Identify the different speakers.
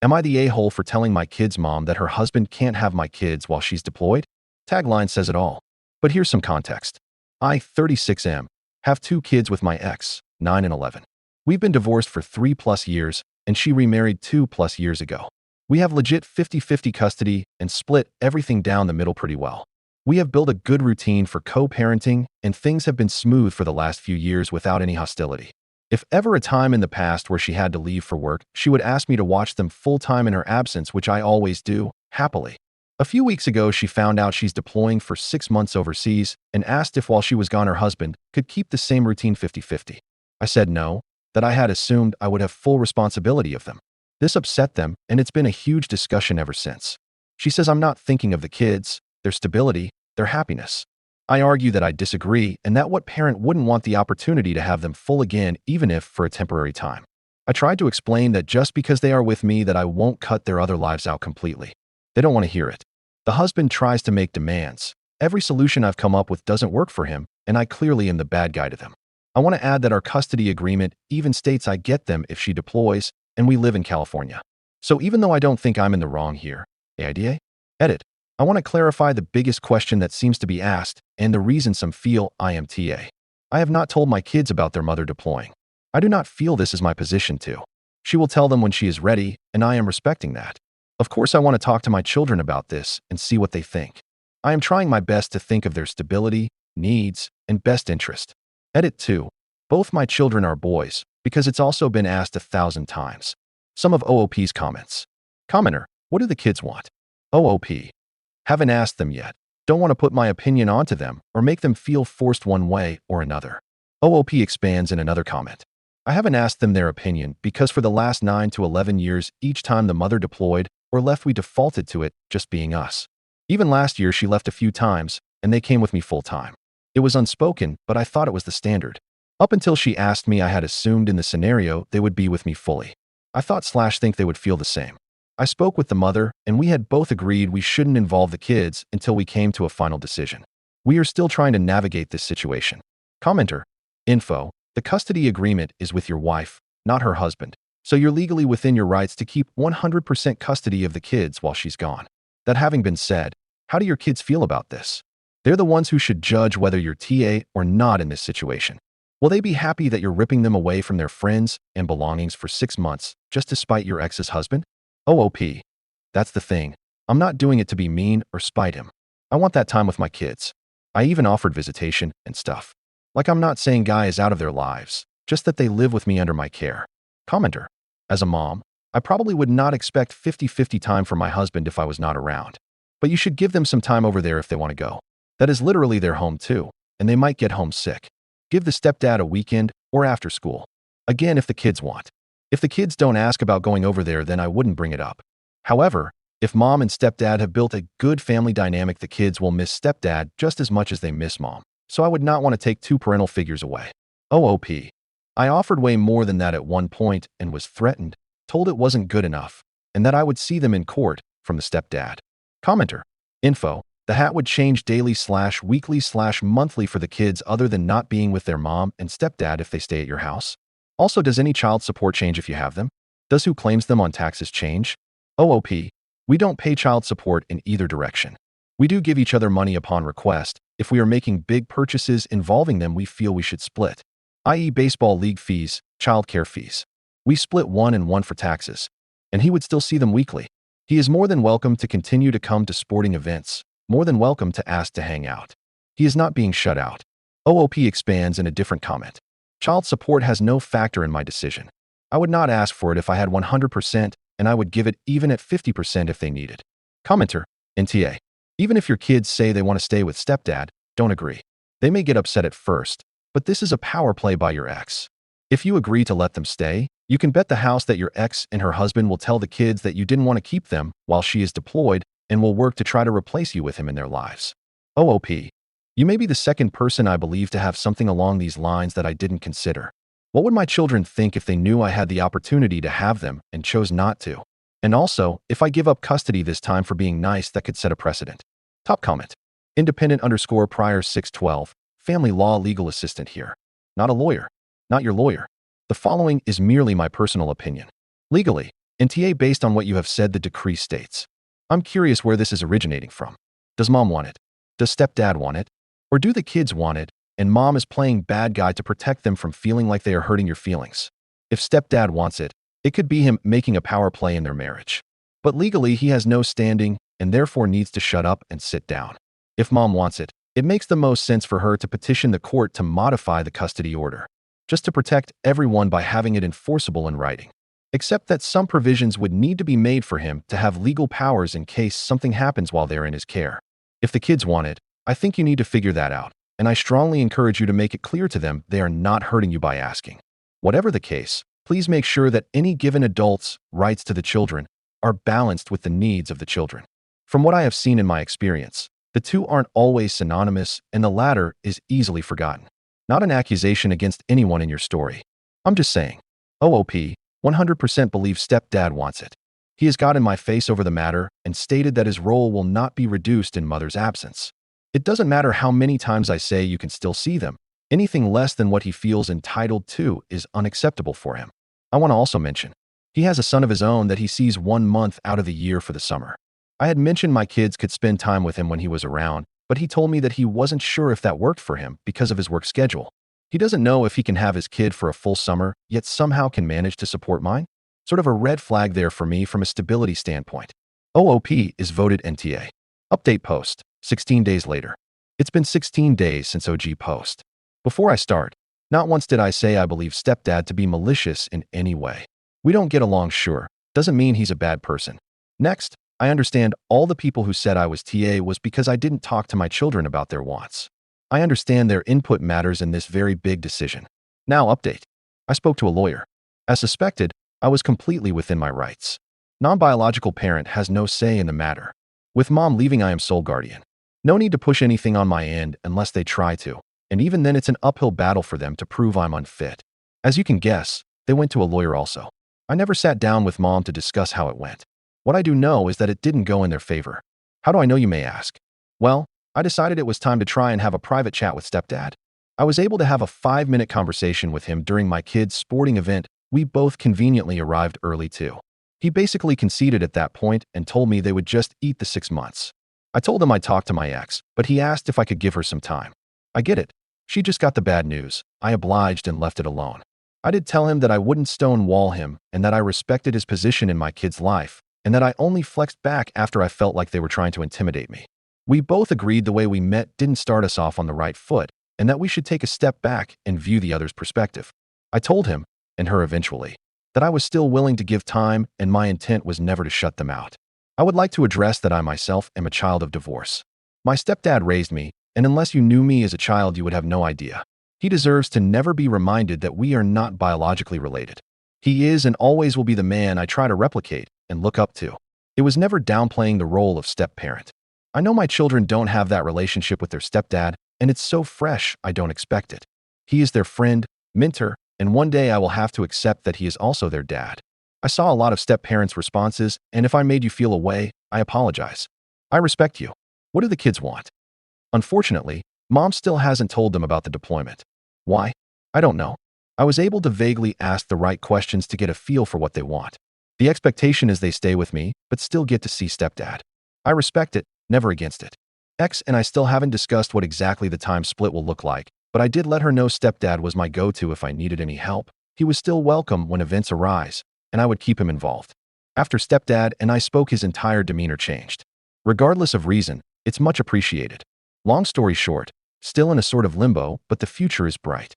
Speaker 1: Am I the a-hole for telling my kid's mom that her husband can't have my kids while she's deployed? Tagline says it all. But here's some context. I, 36M, have 2 kids with my ex, 9 and 11. We've been divorced for 3+ years, and she remarried 2+ years ago. We have legit 50-50 custody and split everything down the middle pretty well. We have built a good routine for co-parenting, and things have been smooth for the last few years without any hostility. If ever a time in the past where she had to leave for work, she would ask me to watch them full-time in her absence, which I always do, happily. A few weeks ago, she found out she's deploying for 6 months overseas and asked if while she was gone her husband could keep the same routine 50-50. I said no, that I had assumed I would have full responsibility of them. This upset them, and it's been a huge discussion ever since. She says I'm not thinking of the kids, their stability, their happiness. I argue that I disagree and that what parent wouldn't want the opportunity to have them full again, even if for a temporary time. I tried to explain that just because they are with me that I won't cut their other lives out completely. They don't want to hear it. The husband tries to make demands. Every solution I've come up with doesn't work for him, and I clearly am the bad guy to them. I want to add that our custody agreement even states I get them if she deploys, and we live in California. So even though I don't think I'm in the wrong here, AITA? Edit. I want to clarify the biggest question that seems to be asked, and the reason some feel I am TA. I have not told my kids about their mother deploying. I do not feel this is my position to. She will tell them when she is ready, and I am respecting that. Of course, I want to talk to my children about this and see what they think. I am trying my best to think of their stability, needs, and best interest. Edit 2. Both my children are boys, because it's also been asked 1,000 times. Some of OOP's comments. Commenter, what do the kids want? OOP. Haven't asked them yet. Don't want to put my opinion onto them or make them feel forced one way or another. OOP expands in another comment. I haven't asked them their opinion because for the last 9 to 11 years, each time the mother deployed or left, we defaulted to it just being us. Even last year, she left a few times, and they came with me full time. It was unspoken, but I thought it was the standard. Up until she asked me, I had assumed in the scenario they would be with me fully. I thought/think they would feel the same. I spoke with the mother, and we had both agreed we shouldn't involve the kids until we came to a final decision. We are still trying to navigate this situation. Commenter. Info. The custody agreement is with your wife, not her husband, so you're legally within your rights to keep 100% custody of the kids while she's gone. That having been said, how do your kids feel about this? They're the ones who should judge whether you're TA or not in this situation. Will they be happy that you're ripping them away from their friends and belongings for 6 months just to spite your ex's husband? OOP. That's the thing. I'm not doing it to be mean or spite him. I want that time with my kids. I even offered visitation and stuff. Like, I'm not saying Guy is out of their lives, just that they live with me under my care. Commenter. As a mom, I probably would not expect 50-50 time for my husband if I was not around. But you should give them some time over there if they want to go. That is literally their home too, and they might get homesick. Give the stepdad a weekend or after school. Again, if the kids want. If the kids don't ask about going over there, then I wouldn't bring it up. However, if mom and stepdad have built a good family dynamic, the kids will miss stepdad just as much as they miss mom. So I would not want to take 2 parental figures away. OOP. I offered way more than that at one point and was threatened, told it wasn't good enough, and that I would see them in court from the stepdad. Commenter. Info. The hat would change daily/weekly/monthly for the kids other than not being with their mom and stepdad if they stay at your house. Also, does any child support change if you have them? Does who claims them on taxes change? OOP. We don't pay child support in either direction. We do give each other money upon request. If we are making big purchases involving them, we feel we should split, i.e. baseball league fees, childcare fees. We split 1 and 1 for taxes, and he would still see them weekly. He is more than welcome to continue to come to sporting events, more than welcome to ask to hang out. He is not being shut out. OOP expands in a different comment. Child support has no factor in my decision. I would not ask for it if I had 100%, and I would give it even at 50% if they need it. Commenter. NTA. Even if your kids say they want to stay with stepdad, don't agree. They may get upset at first, but this is a power play by your ex. If you agree to let them stay, you can bet the house that your ex and her husband will tell the kids that you didn't want to keep them while she is deployed and will work to try to replace you with him in their lives. OOP. You may be the second person I believe to have something along these lines that I didn't consider. What would my children think if they knew I had the opportunity to have them and chose not to? And also, if I give up custody this time for being nice, that could set a precedent. Top comment. Independent_prior 612, family law legal assistant here. Not a lawyer. Not your lawyer. The following is merely my personal opinion. Legally, NTA, based on what you have said, the decree states. I'm curious where this is originating from. Does mom want it? Does stepdad want it? Or do the kids want it, and mom is playing bad guy to protect them from feeling like they are hurting your feelings? If stepdad wants it, it could be him making a power play in their marriage. But legally, he has no standing and therefore needs to shut up and sit down. If mom wants it, it makes the most sense for her to petition the court to modify the custody order, just to protect everyone by having it enforceable in writing. Except that some provisions would need to be made for him to have legal powers in case something happens while they're in his care. If the kids want it, I think you need to figure that out, and I strongly encourage you to make it clear to them they are not hurting you by asking. Whatever the case, please make sure that any given adult's rights to the children are balanced with the needs of the children. From what I have seen in my experience, the two aren't always synonymous, and the latter is easily forgotten. Not an accusation against anyone in your story. I'm just saying. OOP 100% believes stepdad wants it. He has got in my face over the matter and stated that his role will not be reduced in mother's absence. It doesn't matter how many times I say you can still see them. Anything less than what he feels entitled to is unacceptable for him. I want to also mention, he has a son of his own that he sees 1 month out of the year for the summer. I had mentioned my kids could spend time with him when he was around, but he told me that he wasn't sure if that worked for him because of his work schedule. He doesn't know if he can have his kid for a full summer, yet somehow can manage to support mine. Sort of a red flag there for me from a stability standpoint. OOP is voted NTA. Update post, 16 days later. It's been 16 days since OG post. Before I start, not once did I say I believe stepdad to be malicious in any way. We don't get along, sure. Doesn't mean he's a bad person. Next, I understand all the people who said I was TA was because I didn't talk to my children about their wants. I understand their input matters in this very big decision. Now update. I spoke to a lawyer. As suspected, I was completely within my rights. Non-biological parent has no say in the matter. With mom leaving, I am sole guardian. No need to push anything on my end unless they try to, and even then it's an uphill battle for them to prove I'm unfit. As you can guess, they went to a lawyer also. I never sat down with mom to discuss how it went. What I do know is that it didn't go in their favor. How do I know, you may ask? Well, I decided it was time to try and have a private chat with stepdad. I was able to have a 5-minute conversation with him during my kids' sporting event. We both conveniently arrived early too. He basically conceded at that point and told me they would just eat the 6 months. I told him I talked to my ex, but he asked if I could give her some time. I get it. She just got the bad news. I obliged and left it alone. I did tell him that I wouldn't stonewall him and that I respected his position in my kid's life, and that I only flexed back after I felt like they were trying to intimidate me. We both agreed the way we met didn't start us off on the right foot, and that we should take a step back and view the other's perspective. I told him, and her eventually, that I was still willing to give time and my intent was never to shut them out. I would like to address that I myself am a child of divorce. My stepdad raised me, and unless you knew me as a child, you would have no idea. He deserves to never be reminded that we are not biologically related. He is and always will be the man I try to replicate and look up to. It was never downplaying the role of step-parent. I know my children don't have that relationship with their stepdad, and it's so fresh I don't expect it. He is their friend, mentor, and one day I will have to accept that he is also their dad. I saw a lot of step-parents' responses, and if I made you feel a way, I apologize. I respect you. What do the kids want? Unfortunately, mom still hasn't told them about the deployment. Why? I don't know. I was able to vaguely ask the right questions to get a feel for what they want. The expectation is they stay with me, but still get to see stepdad. I respect it, never against it. Ex and I still haven't discussed what exactly the time split will look like, but I did let her know stepdad was my go-to if I needed any help. He was still welcome when events arise, and I would keep him involved. After stepdad and I spoke, his entire demeanor changed. Regardless of reason, it's much appreciated. Long story short, still in a sort of limbo, but the future is bright.